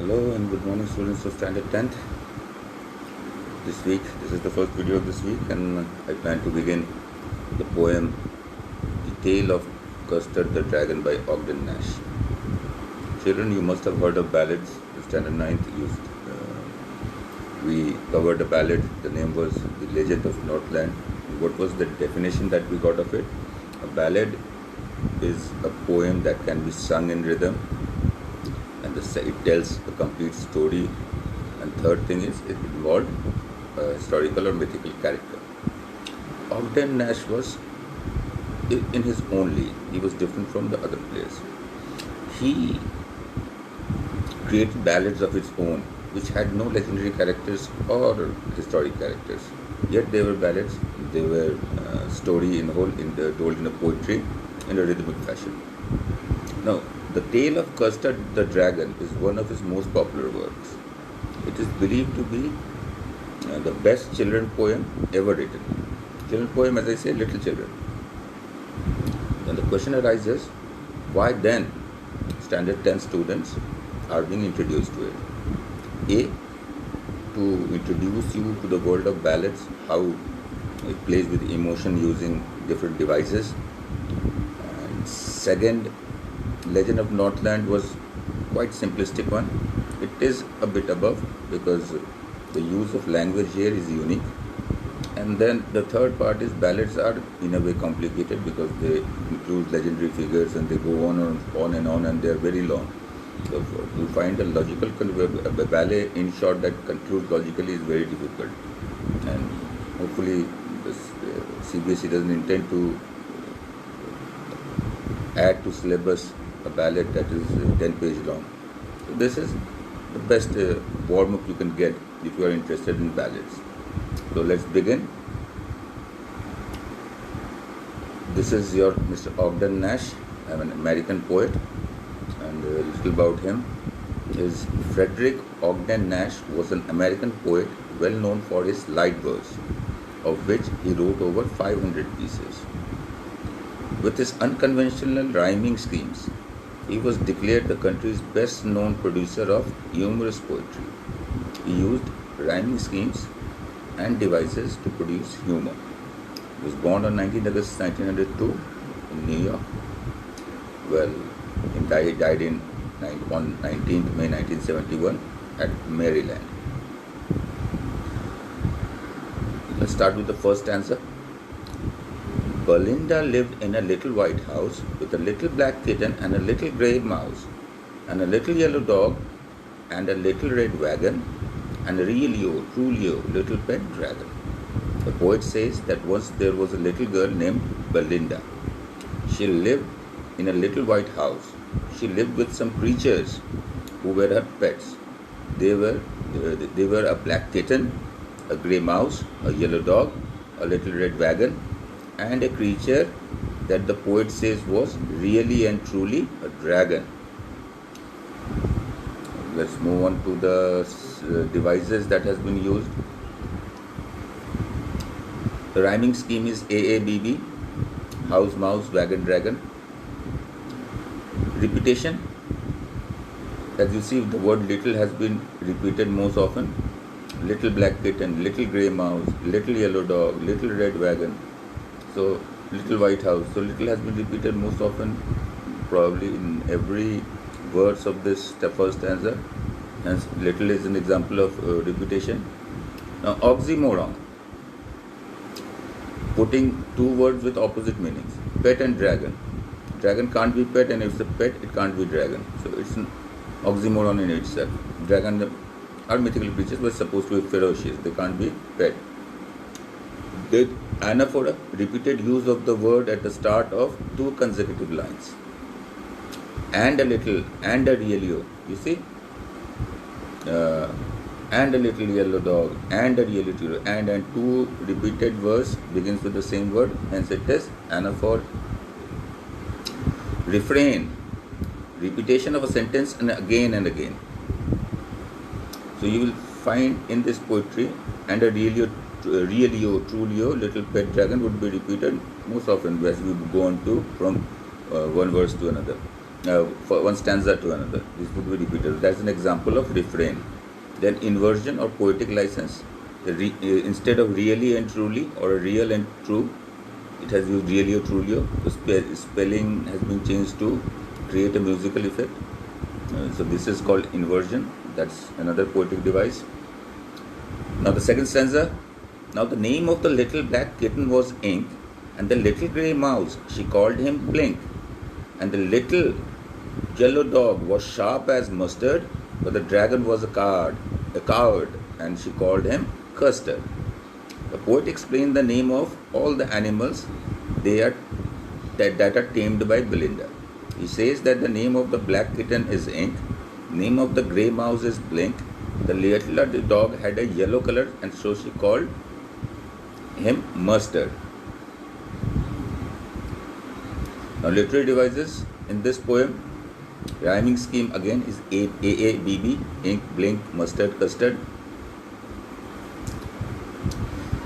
Hello and good morning, students of Standard 10th. This is the first video of this week, and I plan to begin the poem The Tale of Custard the Dragon by Ogden Nash. Children, you must have heard of ballads. The Standard 9th used. We covered a ballad. The name was The Legend of Northland. What was the definition that we got of it? A ballad is a poem that can be sung in rhythm, and it tells a complete story. And third thing is it involved a historical or mythical character. Ogden Nash was in his own league. He was different from the other players. He created ballads of his own, which had no legendary characters or historic characters. Yet they were ballads. They were story told in a poetry in a rhythmic fashion. Now, the Tale of Custard the Dragon is one of his most popular works. It is believed to be the best children poem ever written. Children poem, as I say, little children. Then the question arises, why then Standard 10 students are being introduced to it? A, to introduce you to the world of ballads, how it plays with emotion using different devices. And second, Legend of Northland was quite simplistic one. It is a bit above because the use of language here is unique. And then the third part is ballads are in a way complicated because they include legendary figures and they go on and they are very long. So to find a logical ballet in short that concludes logically is very difficult. And hopefully this CBSE doesn't intend to add to syllabus a ballad that is 10 pages long. So this is the best warm-up you can get if you are interested in ballads. So let's begin. This is your Mr. Ogden Nash. I'm an American poet, and a little about him is Frederick Ogden Nash was an American poet well known for his light verse, of which he wrote over 500 pieces. With his unconventional rhyming schemes, he was declared the country's best known producer of humorous poetry. He used rhyming schemes and devices to produce humor. He was born on 19 August 1902 in New York. Well, he died on 19th May 1971 at Maryland. Let's start with the first stanza. Belinda lived in a little white house with a little black kitten and a little grey mouse and a little yellow dog and a little red wagon and a truly little pet dragon. The poet says that once there was a little girl named Belinda. She lived in a little white house. She lived with some creatures who were her pets. They were a black kitten, a grey mouse, a yellow dog, a little red wagon, and a creature that the poet says was really and truly a dragon. Let's move on to the devices that has been used. The rhyming scheme is AABB, house, mouse, wagon, dragon. Repetition. As you see, the word little has been repeated most often. Little black kitten, little grey mouse, little yellow dog, little red wagon. So, little white house. So, little has been repeated most often, probably in every verse of this first stanza. Hence, little is an example of repetition. Now, oxymoron. Putting two words with opposite meanings. Pet and dragon. Dragon can't be pet, and if it's a pet, it can't be dragon. So, it's an oxymoron in itself. Dragon are mythical creatures, but supposed to be ferocious. They can't be pet. The anaphora, repeated use of the word at the start of two consecutive lines. And a little, and a really, you see? And a little yellow dog, and a really little, and two repeated verse begins with the same word, hence it is anaphor. Refrain, repetition of a sentence and again. So you will find in this poetry, and a really, truly, little pet dragon would be repeated most often as we go on to from one verse to another. for one stanza to another. This would be repeated. That's an example of refrain. Then inversion or poetic license. Instead of really and truly or a real and true, it has used really or truly. The spelling has been changed to create a musical effect. So this is called inversion. That's another poetic device. Now the second stanza. Now the name of the little black kitten was Ink, and the little grey mouse, she called him Blink, and the little yellow dog was sharp as mustard, but the dragon was a coward, and she called him Custard. The poet explained the name of all the animals that are tamed by Belinda. He says that the name of the black kitten is Ink, name of the grey mouse is Blink, the little dog had a yellow color, and so she called him Mustard. Now literary devices in this poem, rhyming scheme again is AABB, Ink, Blink, Mustard, Custard.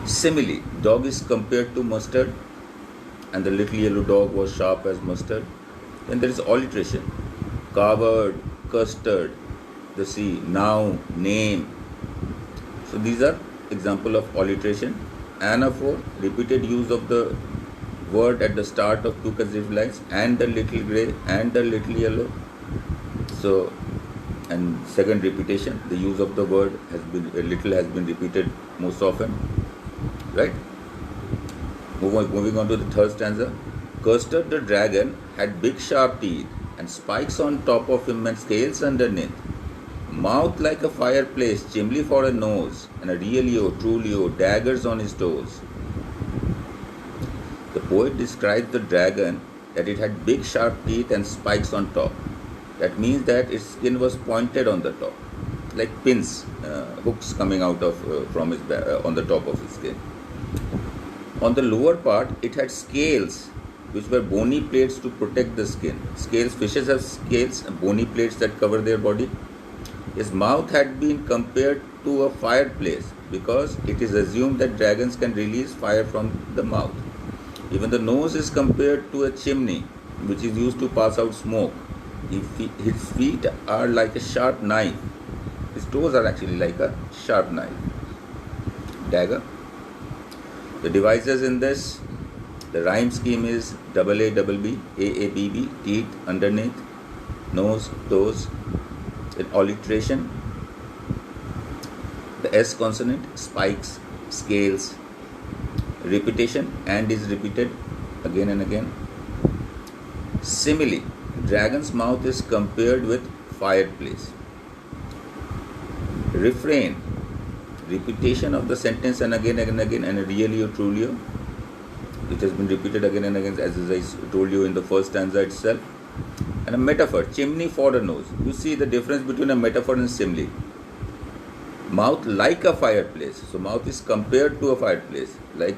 Simile, dog is compared to mustard, and the little yellow dog was sharp as mustard. Then there is alliteration, coward, custard, the sea, now, name. So these are example of alliteration. Anaphor, repeated use of the word at the start of two consecutive lines, and the little grey and the little yellow. So, and second repetition, the use of the word has been repeated most often, right? Moving on to the third stanza. Custard the dragon had big sharp teeth and spikes on top of him and scales underneath. Mouth like a fireplace, chimney for a nose, and a realio, trulio, daggers on his toes. The poet described the dragon that it had big sharp teeth and spikes on top. That means that its skin was pointed on the top, like pins, hooks coming out of from his on the top of his skin. On the lower part, it had scales, which were bony plates to protect the skin. Scales, fishes have scales and bony plates that cover their body. His mouth had been compared to a fireplace because it is assumed that dragons can release fire from the mouth. Even the nose is compared to a chimney, which is used to pass out smoke. His feet are like a sharp knife. His toes are actually like a sharp knife. Dagger. The devices in this, the rhyme scheme is AABB, AABB, teeth, underneath, nose, toes. In alliteration, the S consonant, spikes, scales, repetition, and is repeated again and again. Simile, dragon's mouth is compared with fireplace. Refrain, repetition of the sentence and again, and a really or truly, which has been repeated again and again, as I told you in the first stanza itself. And a metaphor, chimney for a nose. You see the difference between a metaphor and simile. Mouth like a fireplace. So mouth is compared to a fireplace. Like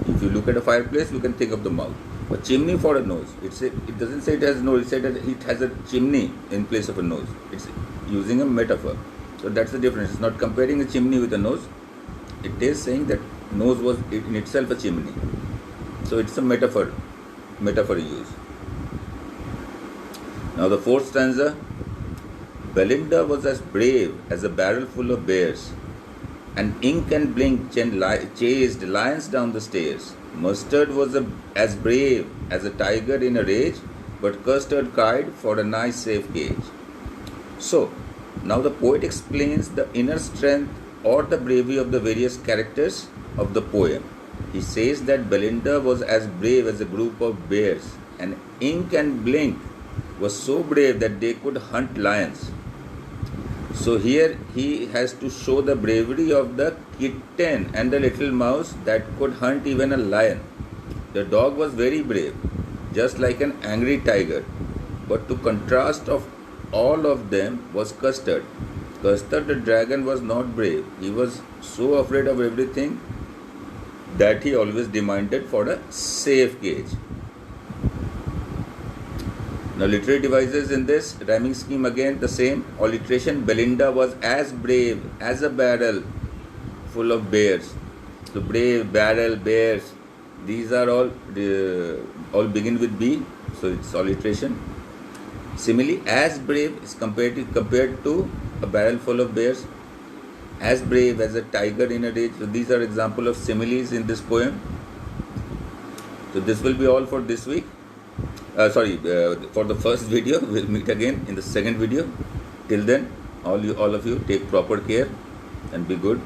if you look at a fireplace, you can think of the mouth. But chimney for a nose. It doesn't say it has a nose. It said that it has a chimney in place of a nose. It's using a metaphor. So that's the difference. It's not comparing a chimney with a nose. It is saying that nose was in itself a chimney. So it's a metaphor used. Now the fourth stanza. Belinda was as brave as a barrel full of bears, and Ink and Blink chased lions down the stairs. Mustard was as brave as a tiger in a rage, but Custard cried for a nice safe cage. So, now the poet explains the inner strength or the bravery of the various characters of the poem. He says that Belinda was as brave as a group of bears, and Ink and Blink was so brave that they could hunt lions. So here he has to show the bravery of the kitten and the little mouse that could hunt even a lion. The dog was very brave, just like an angry tiger. But to contrast of all of them was Custard. Custard the dragon was not brave. He was so afraid of everything that he always demanded for a safe cage. Now literary devices in this rhyming scheme again the same. Alliteration, Belinda was as brave as a barrel full of bears. So brave, barrel, bears, these are all begin with B. So it's alliteration. Simile, as brave is compared to a barrel full of bears. As brave as a tiger in a rage. So these are example of similes in this poem. So this will be all for this week. For the first video. We'll meet again in the second video. Till then, all of you take proper care and be good.